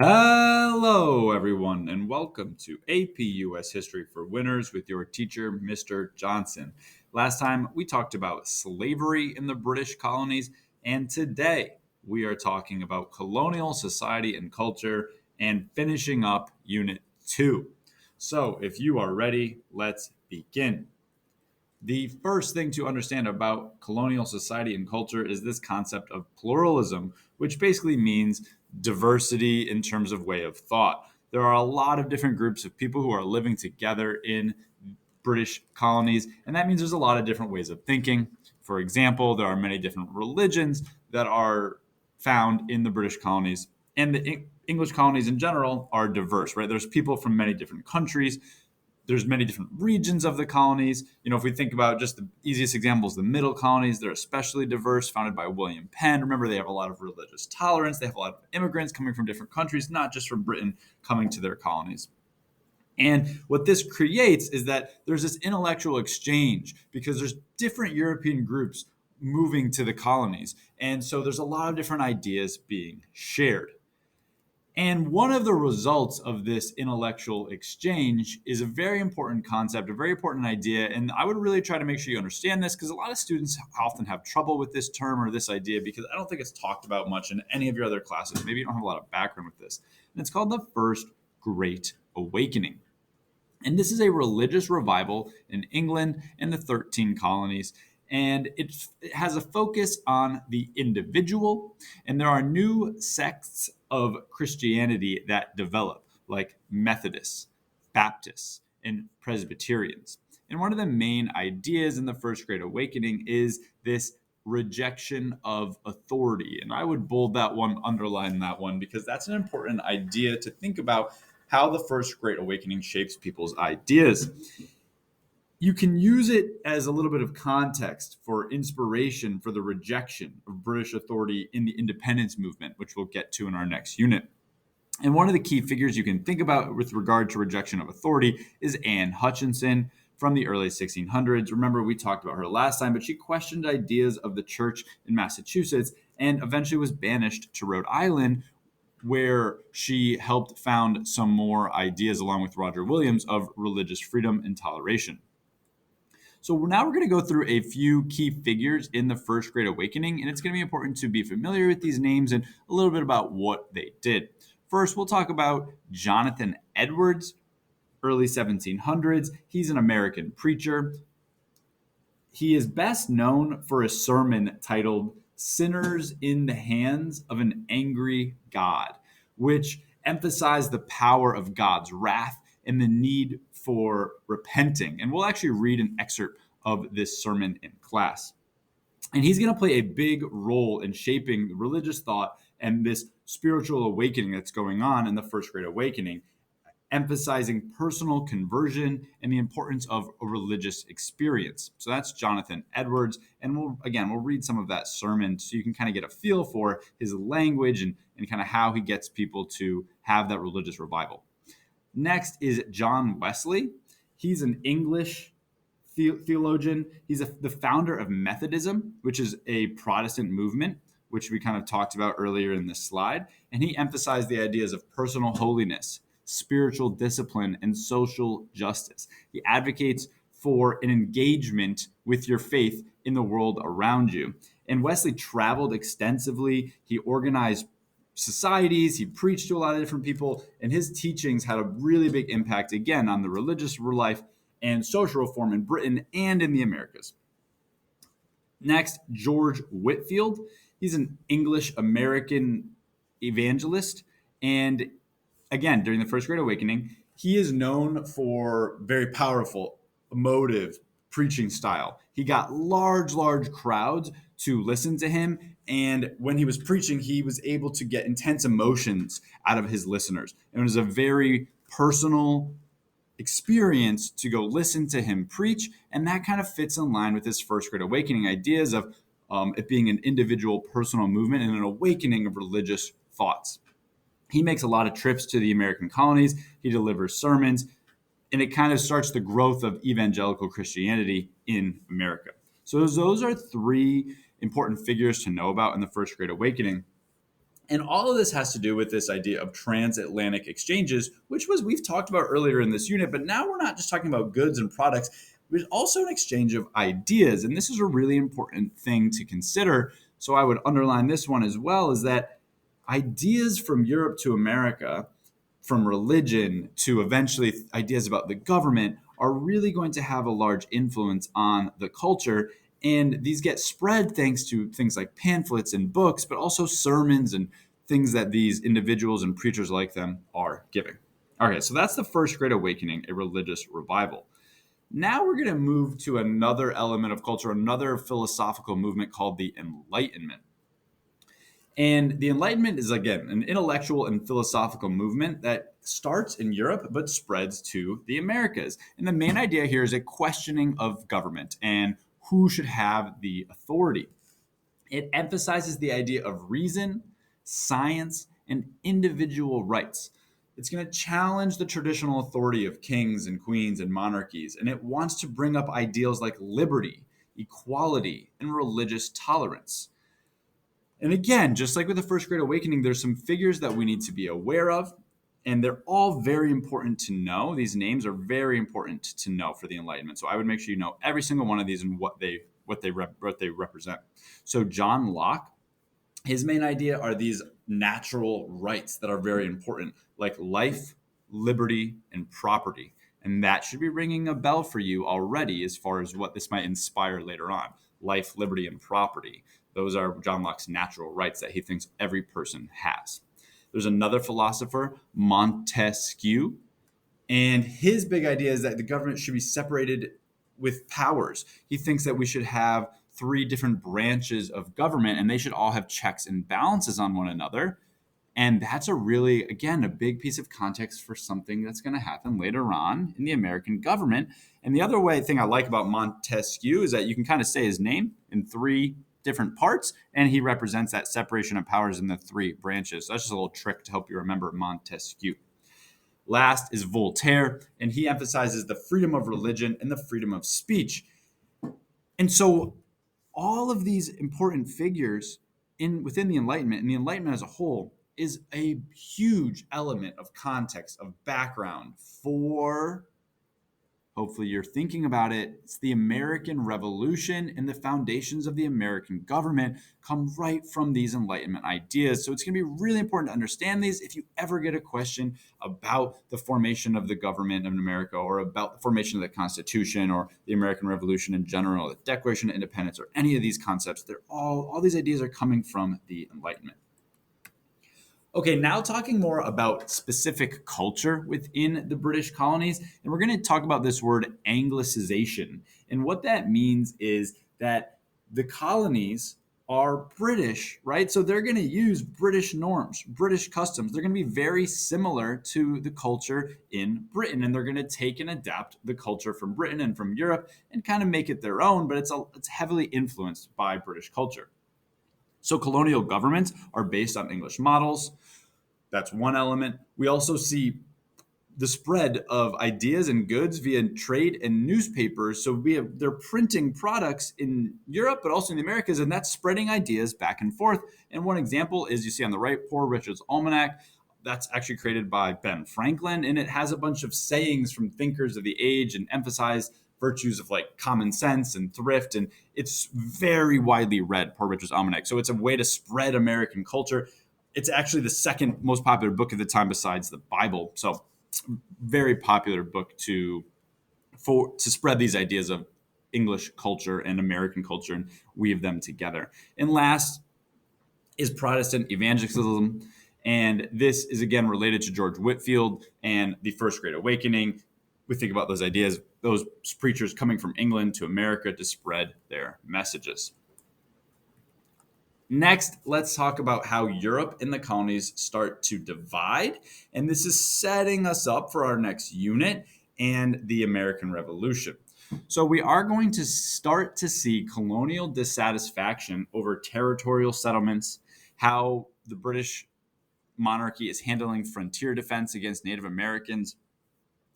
Hello, everyone, and welcome to AP US History for Winners with your teacher, Mr. Johnson. Last time we talked about slavery in the British colonies, and today we are talking about colonial society and culture and finishing up Unit 2. So, if you are ready, let's begin. The first thing to understand about colonial society and culture is this concept of pluralism, which basically means diversity in terms of way of thought. There are a lot of different groups of people who are living together in British colonies, and that means there's a lot of different ways of thinking. For example, there are many different religions that are found in the British colonies, and the English colonies in general are diverse, right? There's people from many different countries. There's many different regions of the colonies. If we think about just the easiest examples, the middle colonies, they're especially diverse, founded by William Penn. Remember, they have a lot of religious tolerance. They have a lot of immigrants coming from different countries, not just from Britain, coming to their colonies. And what this creates is that there's this intellectual exchange because there's different European groups moving to the colonies. And so there's a lot of different ideas being shared. And one of the results of this intellectual exchange is a very important concept, a very important idea. And I would really try to make sure you understand this because a lot of students often have trouble with this term or this idea because I don't think it's talked about much in any of your other classes. Maybe you don't have a lot of background with this. And it's called the First Great Awakening. And this is a religious revival in England and the 13 colonies. And it has a focus on the individual. And there are new sects of Christianity that develop, like Methodists, Baptists, and Presbyterians. And one of the main ideas in the First Great Awakening is this rejection of authority. And I would bold that one, underline that one, because that's an important idea to think about how the First Great Awakening shapes people's ideas. You can use it as a little bit of context for inspiration for the rejection of British authority in the independence movement, which we'll get to in our next unit. And one of the key figures you can think about with regard to rejection of authority is Anne Hutchinson from the early 1600s. Remember, we talked about her last time, but she questioned ideas of the church in Massachusetts and eventually was banished to Rhode Island, where she helped found some more ideas along with Roger Williams of religious freedom and toleration. So now we're going to go through a few key figures in the First Great Awakening, and it's going to be important to be familiar with these names and a little bit about what they did. First, we'll talk about Jonathan Edwards, early 1700s. He's an American preacher. He is best known for a sermon titled Sinners in the Hands of an Angry God, which emphasized the power of God's wrath and the need for repenting. And we'll actually read an excerpt of this sermon in class. And he's going to play a big role in shaping religious thought and this spiritual awakening that's going on in the First Great Awakening, emphasizing personal conversion and the importance of a religious experience. So that's Jonathan Edwards. And we'll read some of that sermon so you can kind of get a feel for his language and kind of how he gets people to have that religious revival. Next is John Wesley. He's an English theologian. He's the founder of Methodism, which is a Protestant movement, which we kind of talked about earlier in this slide. And he emphasized the ideas of personal holiness, spiritual discipline, and social justice. He advocates for an engagement with your faith in the world around you. And Wesley traveled extensively. He organized societies, he preached to a lot of different people, and his teachings had a really big impact, again, on the religious life and social reform in Britain and in the Americas. Next, George Whitefield. He's an English American evangelist. And again, during the First Great Awakening, he is known for very powerful, emotive preaching style. He got large crowds to listen to him. And when he was preaching, he was able to get intense emotions out of his listeners. And it was a very personal experience to go listen to him preach. And that kind of fits in line with his First Great Awakening ideas of it being an individual personal movement and an awakening of religious thoughts. He makes a lot of trips to the American colonies. He delivers sermons, and it kind of starts the growth of evangelical Christianity in America. So those are three important figures to know about in the First Great Awakening. And all of this has to do with this idea of transatlantic exchanges, which we've talked about earlier in this unit, but now we're not just talking about goods and products. There's also an exchange of ideas. And this is a really important thing to consider. So I would underline this one as well, is that ideas from Europe to America, from religion to eventually ideas about the government, are really going to have a large influence on the culture. And these get spread thanks to things like pamphlets and books, but also sermons and things that these individuals and preachers like them are giving. Okay, so that's the First Great Awakening, a religious revival. Now we're going to move to another element of culture, another philosophical movement called the Enlightenment. And the Enlightenment is, again, an intellectual and philosophical movement that starts in Europe but spreads to the Americas. And the main idea here is a questioning of government and who should have the authority. It emphasizes the idea of reason, science, and individual rights. It's going to challenge the traditional authority of kings and queens and monarchies, and it wants to bring up ideals like liberty, equality, and religious tolerance. And again, just like with the First Great Awakening, there's some figures that we need to be aware of, and they're all very important to know. These names are very important to know for the Enlightenment. So I would make sure you know every single one of these and what they represent. So John Locke, his main idea are these natural rights that are very important, like life, liberty, and property. And that should be ringing a bell for you already as far as what this might inspire later on. Life, liberty, and property. Those are John Locke's natural rights that he thinks every person has. There's another philosopher, Montesquieu, and his big idea is that the government should be separated with powers. He thinks that we should have three different branches of government and they should all have checks and balances on one another. And that's a really, again, a big piece of context for something that's going to happen later on in the American government. And the other thing I like about Montesquieu is that you can kind of say his name in three different parts, and he represents that separation of powers in the three branches. So that's just a little trick to help you remember Montesquieu. Last is Voltaire, and he emphasizes the freedom of religion and the freedom of speech. And so all of these important figures within the Enlightenment, and the Enlightenment as a whole, is a huge element of context, of background for, hopefully you're thinking about it, it's the American Revolution, and the foundations of the American government come right from these Enlightenment ideas. So it's going to be really important to understand these if you ever get a question about the formation of the government of America, or about the formation of the Constitution, or the American Revolution in general, the Declaration of Independence, or any of these concepts. They're all these ideas are coming from the Enlightenment. Okay, now talking more about specific culture within the British colonies, and we're going to talk about this word Anglicization. And what that means is that the colonies are British, right? So they're going to use British norms, British customs. They're going to be very similar to the culture in Britain, and they're going to take and adapt the culture from Britain and from Europe and kind of make it their own, but it's heavily influenced by British culture. So colonial governments are based on English models. That's one element. We also see the spread of ideas and goods via trade and newspapers. So they're printing products in Europe, but also in the Americas, and that's spreading ideas back and forth. And one example is you see on the right, Poor Richard's Almanac. That's actually created by Ben Franklin, and it has a bunch of sayings from thinkers of the age and emphasize virtues of like common sense and thrift. And it's very widely read, Poor Richard's Almanac. So it's a way to spread American culture. It's actually the second most popular book of the time besides the Bible. So very popular book to spread these ideas of English culture and American culture and weave them together. And last is Protestant evangelicalism. And this is again related to George Whitefield and the First Great Awakening. We think about those ideas, those preachers coming from England to America to spread their messages. Next, let's talk about how Europe and the colonies start to divide. And this is setting us up for our next unit and the American Revolution. So we are going to start to see colonial dissatisfaction over territorial settlements, how the British monarchy is handling frontier defense against Native Americans,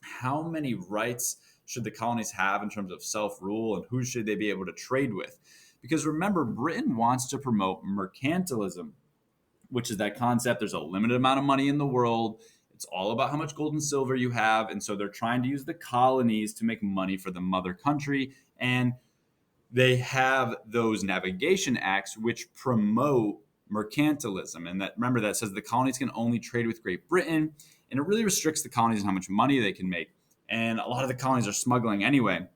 how many rights should the colonies have in terms of self-rule, and who should they be able to trade with? Because remember, Britain wants to promote mercantilism. which is that concept there's a limited amount of money in the world. It's all about how much gold and silver you have. And so they're trying to use the colonies to make money for the mother country. And they have those navigation acts which promote mercantilism. And that, remember, that says the colonies can only trade with Great Britain. And it really restricts the colonies and how much money they can make. And a lot of the colonies are smuggling anyway.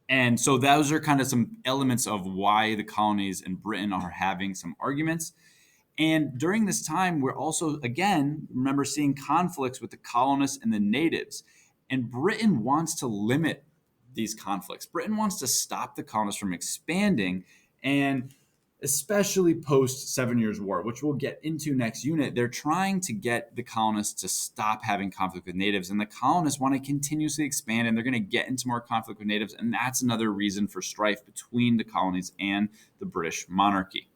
And so those are kind of some elements of why the colonies in Britain are having some arguments. And during this time, we're also, again, remember seeing conflicts with the colonists and the natives. And Britain wants to limit these conflicts. Britain wants to stop the colonists from expanding. And especially post 7 Years' War, which we'll get into next unit, they're trying to get the colonists to stop having conflict with natives. And the colonists want to continuously expand, and they're going to get into more conflict with natives. And that's another reason for strife between the colonies and the British monarchy.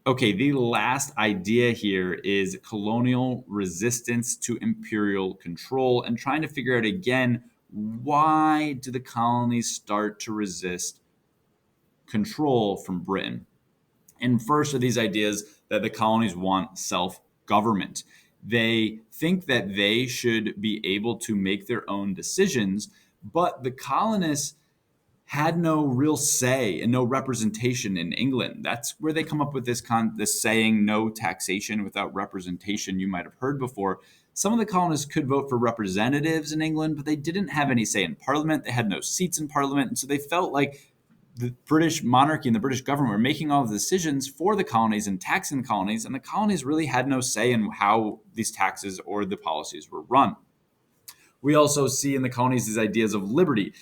Okay, the last idea here is colonial resistance to imperial control, and trying to figure out again, why do the colonies start to resist control from Britain? And first are these ideas that the colonies want self-government. They think that they should be able to make their own decisions, but the colonists had no real say and no representation in England. That's where they come up with this saying, no taxation without representation, you might have heard before. Some of the colonists could vote for representatives in England, but they didn't have any say in Parliament. They had no seats in Parliament. And so they felt like the British monarchy and the British government were making all of the decisions for the colonies and taxing the colonies, and the colonies really had no say in how these taxes or the policies were run. We also see in the colonies these ideas of liberty.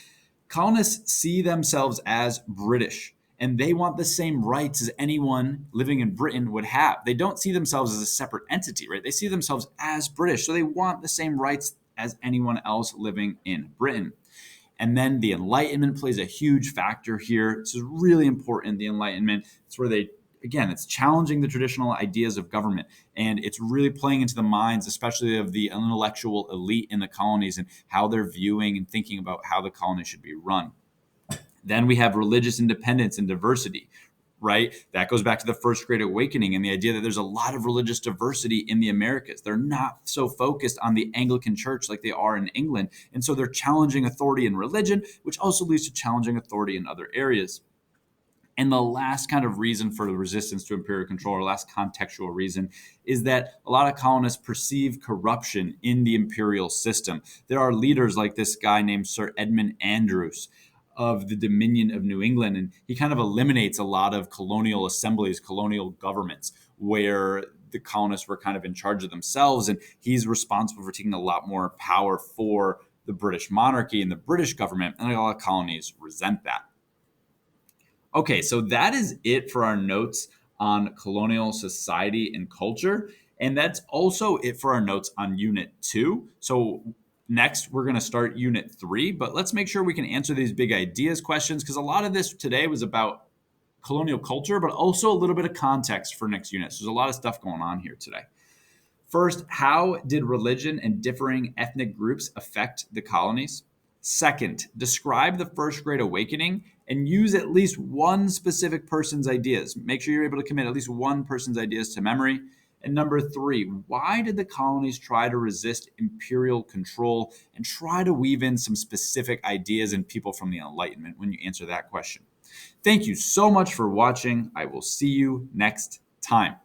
Colonists see themselves as British, and they want the same rights as anyone living in Britain would have. They don't see themselves as a separate entity, right? They see themselves as British, so they want the same rights as anyone else living in Britain. And then the Enlightenment plays a huge factor here. This is really important, the Enlightenment. It's where it's challenging the traditional ideas of government. And it's really playing into the minds, especially of the intellectual elite in the colonies, and how they're viewing and thinking about how the colonies should be run. Then we have religious independence and diversity, right? That goes back to the First Great Awakening and the idea that there's a lot of religious diversity in the Americas. They're not so focused on the Anglican Church like they are in England. And so they're challenging authority in religion, which also leads to challenging authority in other areas. And the last kind of reason for the resistance to imperial control, or last contextual reason, is that a lot of colonists perceive corruption in the imperial system. There are leaders like this guy named Sir Edmund Andros of the Dominion of New England, and he kind of eliminates a lot of colonial assemblies, colonial governments, where the colonists were kind of in charge of themselves, and he's responsible for taking a lot more power for the British monarchy and the British government, and a lot of colonies resent that. Okay, so that is it for our notes on colonial society and culture. And that's also it for our notes on Unit 2. So next, we're going to start Unit 3, but let's make sure we can answer these big ideas questions, because a lot of this today was about colonial culture, but also a little bit of context for next unit. So there's a lot of stuff going on here today. First, how did religion and differing ethnic groups affect the colonies? Second, describe the First Great Awakening and use at least one specific person's ideas. Make sure you're able to commit at least one person's ideas to memory. And number 3, why did the colonies try to resist imperial control, and try to weave in some specific ideas and people from the Enlightenment when you answer that question? Thank you so much for watching. I will see you next time.